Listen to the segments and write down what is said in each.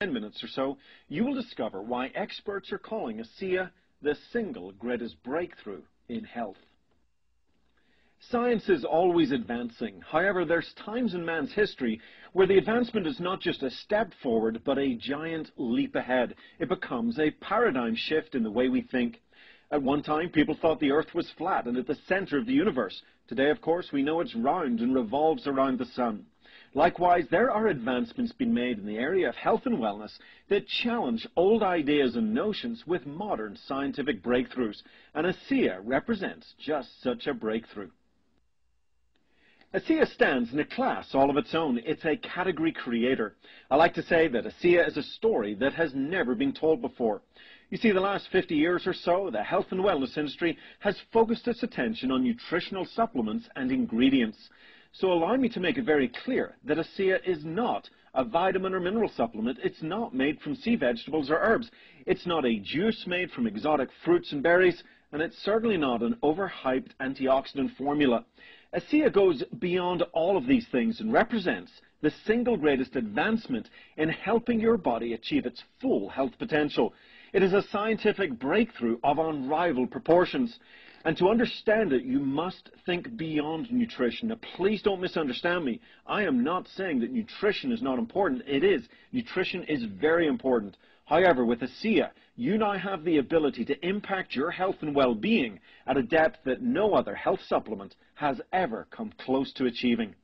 10 minutes or so, you will discover why experts are calling ASEA the single greatest breakthrough in health. Science is always advancing. However, there's times in man's history where the advancement is not just a step forward, but a giant leap ahead. It becomes a paradigm shift in the way we think. At one time, people thought the Earth was flat and at the center of the universe. Today, of course, we know it's round and revolves around the sun. Likewise, there are advancements being made in the area of health and wellness that challenge old ideas and notions with modern scientific breakthroughs, and ASEA represents just such a breakthrough. ASEA stands in a class all of its own. It's a category creator. I like to say that ASEA is a story that has never been told before. You see, the last 50 years or so, the health and wellness industry has focused its attention on nutritional supplements and ingredients. So allow me to make it very clear that ASEA is not a vitamin or mineral supplement. It's not made from sea vegetables or herbs. It's not a juice made from exotic fruits and berries, and it's certainly not an overhyped antioxidant formula. ASEA goes beyond all of these things and represents the single greatest advancement in helping your body achieve its full health potential. It is a scientific breakthrough of unrivaled proportions. And to understand it, you must think beyond nutrition. Now, please don't misunderstand me. I am not saying that nutrition is not important. It is. Nutrition is very important. However, with ASEA, you now have the ability to impact your health and well-being at a depth that no other health supplement has ever come close to achieving.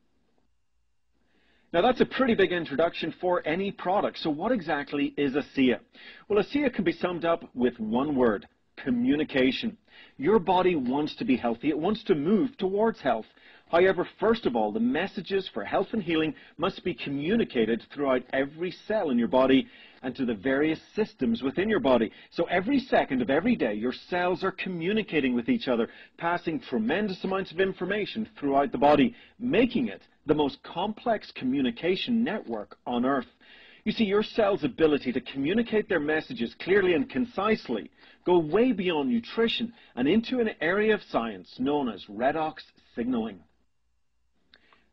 Now, that's a pretty big introduction for any product. So what exactly is ASEA? Well, ASEA can be summed up with one word: communication. Your body wants to be healthy. It wants to move towards health. However, first of all, the messages for health and healing must be communicated throughout every cell in your body and to the various systems within your body. So every second of every day, your cells are communicating with each other, passing tremendous amounts of information throughout the body, making it the most complex communication network on Earth. You see, your cells' ability to communicate their messages clearly and concisely go way beyond nutrition and into an area of science known as redox signaling.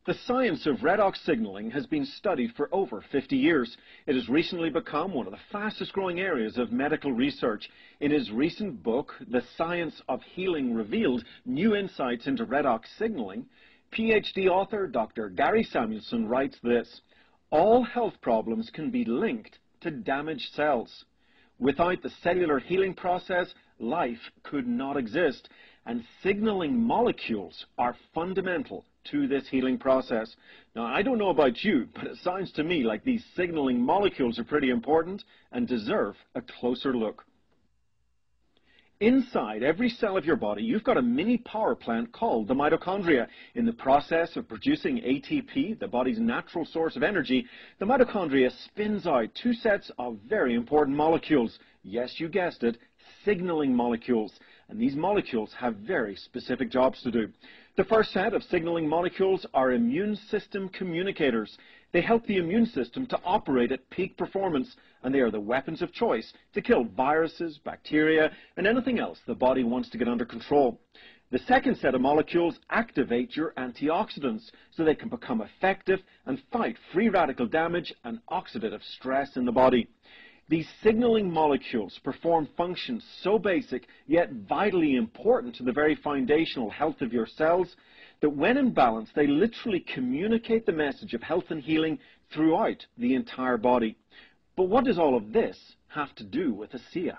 The science of redox signaling has been studied for over 50 years. It has recently become one of the fastest growing areas of medical research. In his recent book, The Science of Healing Revealed: New Insights into Redox Signaling, PhD author Dr. Gary Samuelson writes this: all health problems can be linked to damaged cells. Without the cellular healing process, life could not exist, and signaling molecules are fundamental to this healing process. Now, I don't know about you, but it sounds to me like these signaling molecules are pretty important and deserve a closer look. Inside every cell of your body, you've got a mini power plant called the mitochondria. In the process of producing ATP, the body's natural source of energy, the mitochondria spins out two sets of very important molecules. Yes, you guessed it, signaling molecules. And these molecules have very specific jobs to do. The first set of signaling molecules are immune system communicators. They help the immune system to operate at peak performance, and they are the weapons of choice to kill viruses, bacteria, and anything else the body wants to get under control. The second set of molecules activate your antioxidants so they can become effective and fight free radical damage and oxidative stress in the body. These signaling molecules perform functions so basic yet vitally important to the very foundational health of your cells that when in balance, they literally communicate the message of health and healing throughout the entire body. But what does all of this have to do with ASEA?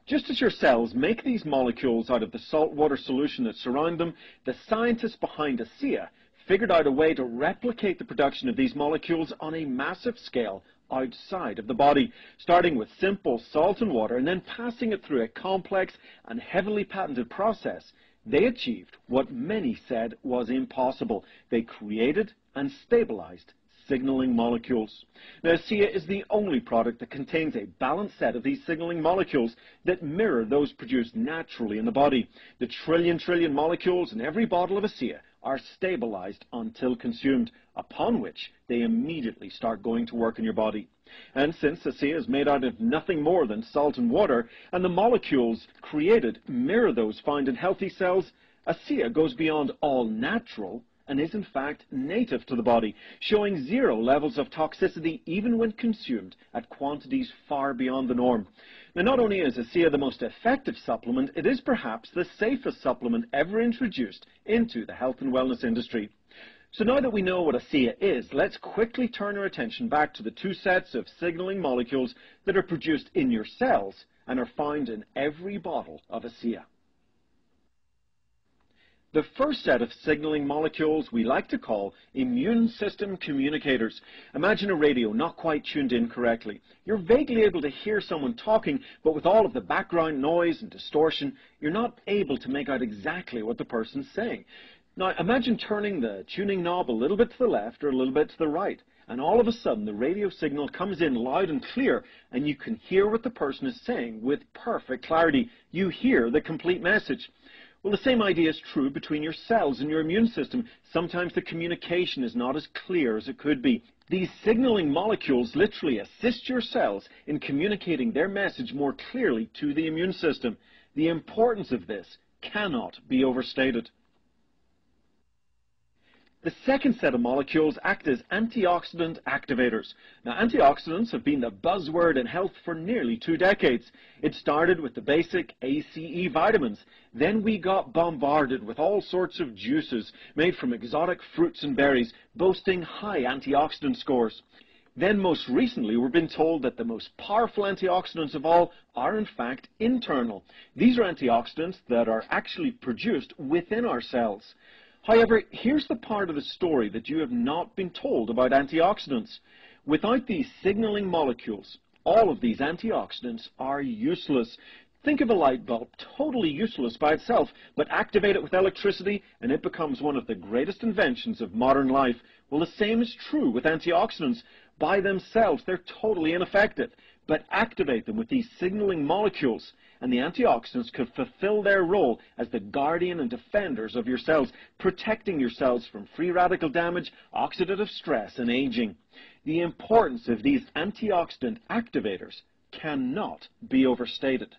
Just as your cells make these molecules out of the saltwater solution that surround them, the scientists behind ASEA figured out a way to replicate the production of these molecules on a massive scale outside of the body, starting with simple salt and water and then passing it through a complex and heavily patented process. They achieved what many said was impossible. They created and stabilized signaling molecules. Now, ASEA is the only product that contains a balanced set of these signaling molecules that mirror those produced naturally in the body. The trillion molecules in every bottle of ASEA are stabilized until consumed, upon which they immediately start going to work in your body. And since ASEA is made out of nothing more than salt and water, and the molecules created mirror those found in healthy cells, ASEA goes beyond all natural and is in fact native to the body, showing zero levels of toxicity even when consumed at quantities far beyond the norm. Now, not only is ASEA the most effective supplement, it is perhaps the safest supplement ever introduced into the health and wellness industry. So now that we know what ASEA is, let's quickly turn our attention back to the two sets of signaling molecules that are produced in your cells and are found in every bottle of ASEA. The first set of signaling molecules we like to call immune system communicators. Imagine a radio not quite tuned in correctly. You're vaguely able to hear someone talking, but with all of the background noise and distortion, you're not able to make out exactly what the person's saying. Now, imagine turning the tuning knob a little bit to the left or a little bit to the right, and all of a sudden the radio signal comes in loud and clear, and you can hear what the person is saying with perfect clarity. You hear the complete message. Well, the same idea is true between your cells and your immune system. Sometimes the communication is not as clear as it could be. These signaling molecules literally assist your cells in communicating their message more clearly to the immune system. The importance of this cannot be overstated. The second set of molecules act as antioxidant activators. Now, antioxidants have been the buzzword in health for nearly 2 decades. It started with the basic ACE vitamins. Then we got bombarded with all sorts of juices made from exotic fruits and berries, boasting high antioxidant scores. Then most recently, we've been told that the most powerful antioxidants of all are in fact internal. These are antioxidants that are actually produced within our cells. However, here's the part of the story that you have not been told about antioxidants. Without these signaling molecules, all of these antioxidants are useless. Think of a light bulb, totally useless by itself, but activate it with electricity and it becomes one of the greatest inventions of modern life. Well, the same is true with antioxidants. By themselves, they're totally ineffective, but activate them with these signaling molecules, and the antioxidants could fulfill their role as the guardian and defenders of your cells, protecting your cells from free radical damage, oxidative stress, and aging. The importance of these antioxidant activators cannot be overstated.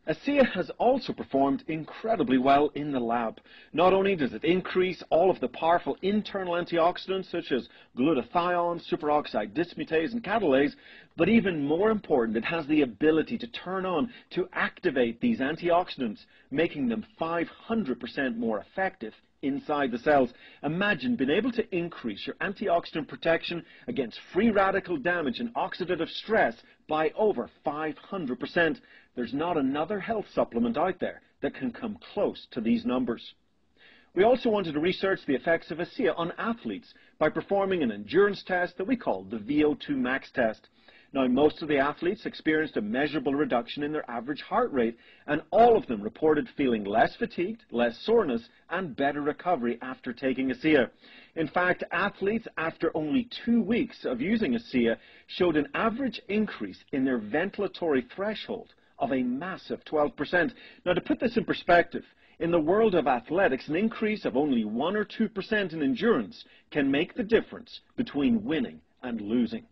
ASEA has also performed incredibly well in the lab. Not only does it increase all of the powerful internal antioxidants such as glutathione, superoxide dismutase, and catalase, but even more important, it has the ability to turn on to activate these antioxidants, making them 500% more effective inside the cells. Imagine being able to increase your antioxidant protection against free radical damage and oxidative stress by over 500%. There's not another health supplement out there that can come close to these numbers. We also wanted to research the effects of ASEA on athletes by performing an endurance test that we called the VO2 max test. Now, most of the athletes experienced a measurable reduction in their average heart rate, and all of them reported feeling less fatigued, less soreness, and better recovery after taking ASEA. In fact, athletes after only 2 weeks of using ASEA showed an average increase in their ventilatory threshold of a massive 12%. Now, to put this in perspective, in the world of athletics, an increase of only 1 or 2% in endurance can make the difference between winning and losing.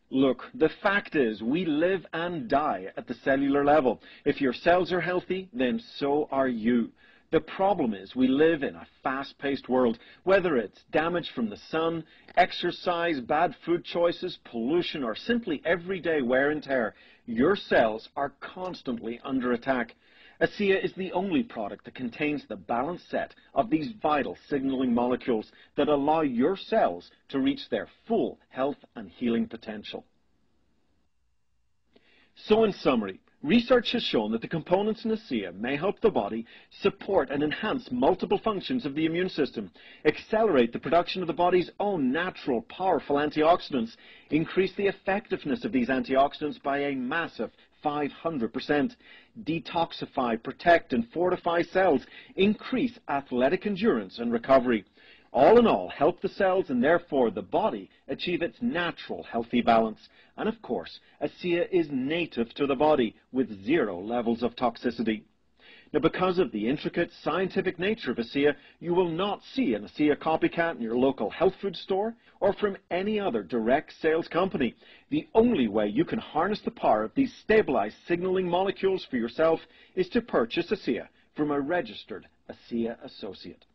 Look, the fact is, we live and die at the cellular level. If your cells are healthy, then so are you. The problem is we live in a fast-paced world. Whether it's damage from the sun, exercise, bad food choices, pollution, or simply everyday wear and tear, your cells are constantly under attack. ASEA is the only product that contains the balanced set of these vital signaling molecules that allow your cells to reach their full health and healing potential. So in summary, research has shown that the components in ASEA may help the body support and enhance multiple functions of the immune system, accelerate the production of the body's own natural, powerful antioxidants, increase the effectiveness of these antioxidants by a massive 500%, detoxify, protect, and fortify cells, increase athletic endurance and recovery. All in all, help the cells and therefore the body achieve its natural healthy balance. And of course, ASEA is native to the body with 0 levels of toxicity. Now, because of the intricate scientific nature of ASEA, you will not see an ASEA copycat in your local health food store or from any other direct sales company. The only way you can harness the power of these stabilized signaling molecules for yourself is to purchase ASEA from a registered ASEA associate.